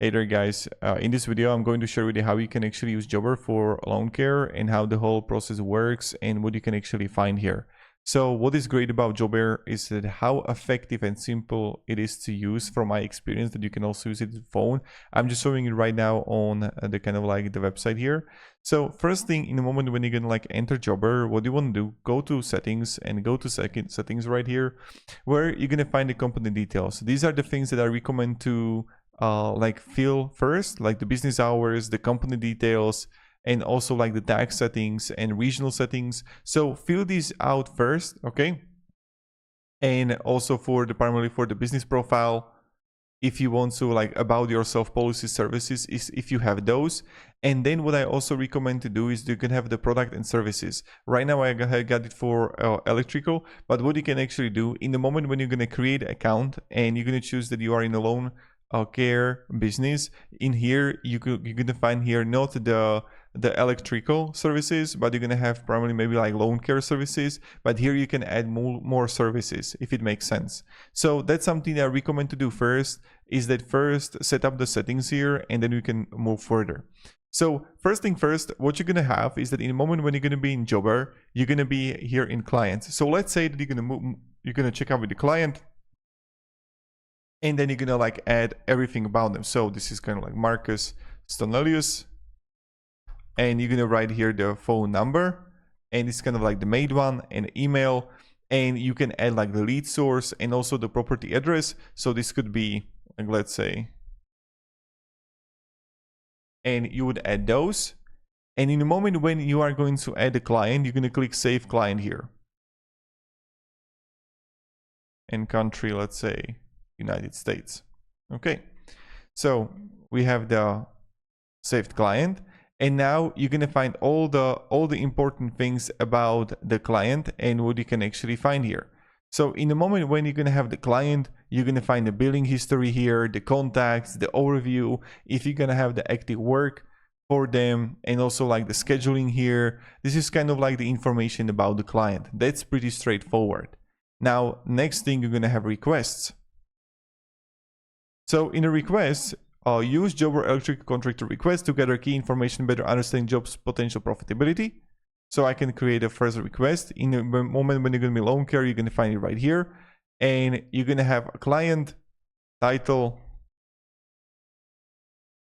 Hey there guys, in this video I'm going to share with you how you can actually use Jobber for loan care and how the whole process works and what you can actually find here. So what is great about Jobber is that how effective and simple it is to use from my experience, that you can also use it with phone. I'm just showing it right now on the kind of like the website here. So first thing, in the moment when you're gonna like enter Jobber, what you want to do, go to settings and go to settings right here, where you're gonna find the company details. These are the things that I recommend to like fill first, like the business hours, the company details, and also like the tax settings and regional settings. So fill these out first, okay? And also for the primarily for the business profile, if you want to like about yourself policy services, is if you have those. And then what I also recommend to do is you can have the product and services. Right now I got it for electrical, but what you can actually do in the moment when you're going to create an account and you're going to choose that you are in a loan care business, in here you're going to find here not the electrical services, but you're going to have probably maybe like loan care services, but here you can add more services if it makes sense. So that's something that I recommend to do first, is that first set up the settings here and then we can move further. So first thing first, what you're going to have is that in the moment when you're going to be in Jobber, you're going to be here in clients. So let's say that you're going to check out with the client, and then you're gonna like add everything about them. So this is kind of like Marcus Stonelius, and you're gonna write here the phone number, and it's kind of like the main one, and email, and you can add like the lead source and also the property address. So this could be like, let's say, and you would add those. And in the moment when you are going to add a client, you're gonna click Save Client here. And country, let's say United States. Okay, so we have the saved client, and now you're gonna find all the important things about the client and what you can actually find here. So in the moment when you're gonna have the client, you're gonna find the billing history here, the contacts, the overview, if you're gonna have the active work for them, and also like the scheduling here. This is kind of like the information about the client. That's pretty straightforward. Now next thing, you're gonna have requests. So in a request, use Jobber electric contractor request to gather key information, better understand job's potential profitability. So I can create a first request. In the moment when you're going to be loan care, you're going to find it right here. And you're going to have a client, title.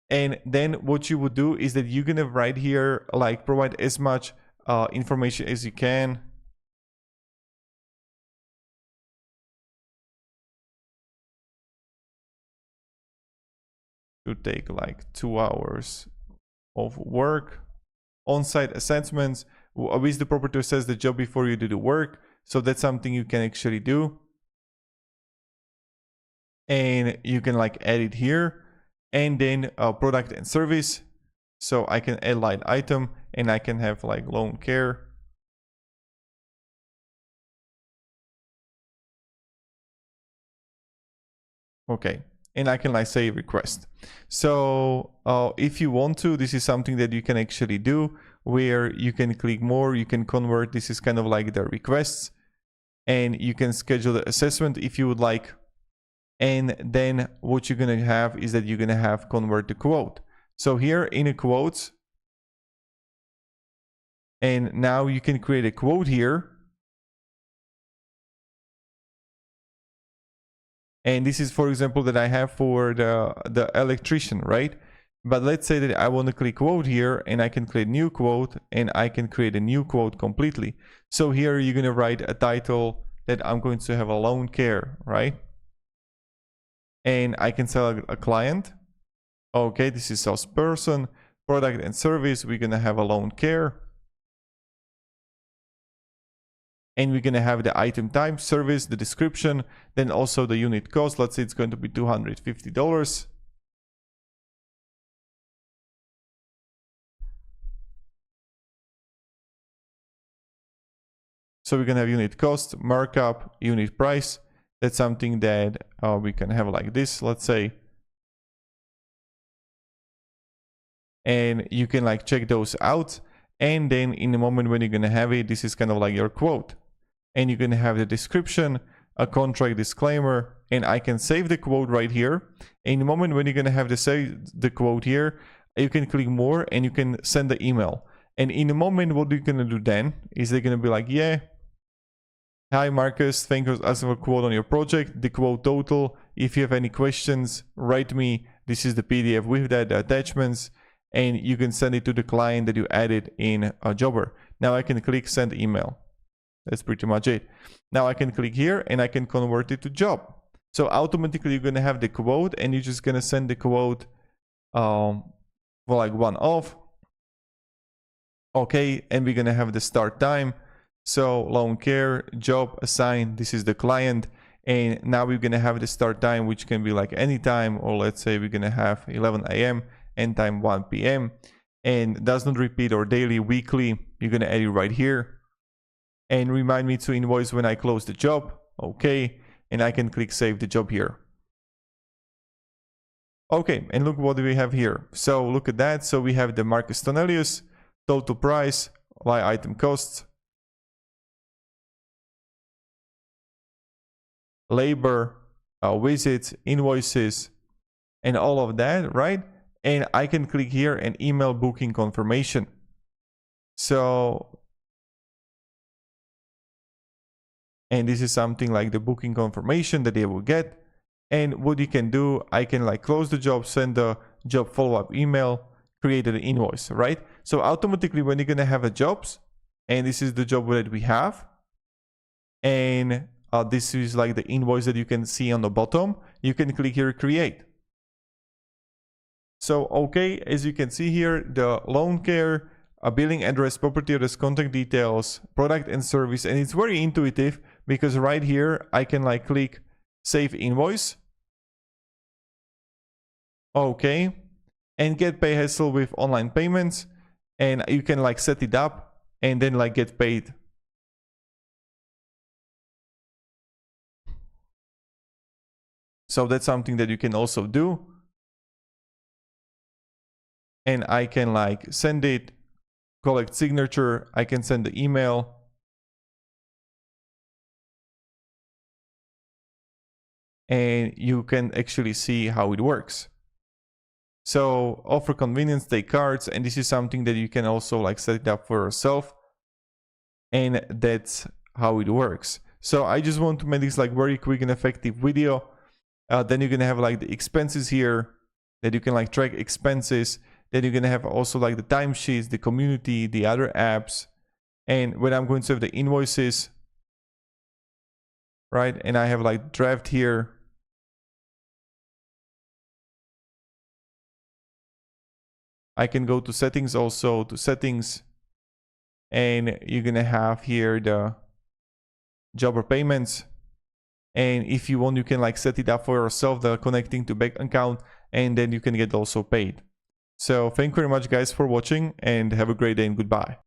And then what you would do is that you're going to write here, like provide as much information as you can. To take like 2 hours of work, on-site assessments, with the property assess the job before you do the work. So that's something you can actually do, and you can like add it here. And then product and service, so I can add line item, and I can have like loan care. Okay, and I can like say request. So if you want to, this is something that you can actually do, where you can click more, you can convert. This is kind of like the requests, and you can schedule the assessment if you would like. And then what you're gonna have is that you're gonna have convert the quote. So here in a quotes, and now you can create a quote here. And this is, for example, that I have for the electrician, right? But let's say that I want to click quote here, and I can create new quote, and I can create a new quote completely. So here you're going to write a title that I'm going to have a loan care, right? And I can select a client. Okay, this is salesperson, product and service. We're going to have a loan care. And we're going to have the item type, service, the description, then also the unit cost. Let's say it's going to be $250. So we're going to have unit cost, markup, unit price. That's something that we can have like this, let's say. And you can like check those out. And then in the moment when you're going to have it, this is kind of like your quote. And you're going to have the description, a contract disclaimer, and I can save the quote right here. In the moment when you're going to have to save the quote here, you can click more and you can send the email. And in the moment, what you're going to do then is they're going to be like, yeah, hi Marcus, thank you for asking for a quote on your project, the quote total. If you have any questions, write me. This is the PDF with that, the attachments, and you can send it to the client that you added in Jobber. Now I can click send email. That's pretty much it. Now I can click here and I can convert it to job. So automatically you're going to have the quote and you're just going to send the quote for like one off. Okay, and we're going to have the start time. So loan care, job assigned, this is the client. And now we're going to have the start time, which can be like any time, or let's say we're going to have 11 a.m. end time 1 p.m. and does not repeat or daily, weekly. You're going to add it right here. And remind me to invoice when I close the job. Okay, and I can click save the job here. Okay, and look what we have here. So look at that. So we have the Marcus Tonelius, total price, line item costs, labor, visits, invoices, and all of that, right? And I can click here and email booking confirmation. So, and this is something like the booking confirmation that they will get. And what you can do, I can like close the job, send the job follow-up email, create an invoice, right? So automatically when you're gonna have a jobs, and this is the job that we have, and this is like the invoice that you can see on the bottom, you can click here create. So okay, as you can see here, the loan care, a billing address, property address, contact details, product and service, and it's very intuitive because right here I can like click save invoice. Okay, and get pay hassle with online payments, and you can like set it up and then like get paid. So that's something that you can also do. And I can like send it, collect signature, I can send the email. And you can actually see how it works. So offer convenience, take cards, and this is something that you can also like set it up for yourself. And that's how it works. So I just want to make this like very quick and effective video. Then you're gonna have like the expenses here that you can like track expenses. Then you're gonna have also like the timesheets, the community, the other apps. And when I'm going to have the invoices, right? And I have like draft here. I can go to settings also, to settings. And you're gonna have here the jobber payments. And if you want, you can like set it up for yourself, the connecting to bank account, and then you can get also paid. So thank you very much guys for watching, and have a great day and goodbye.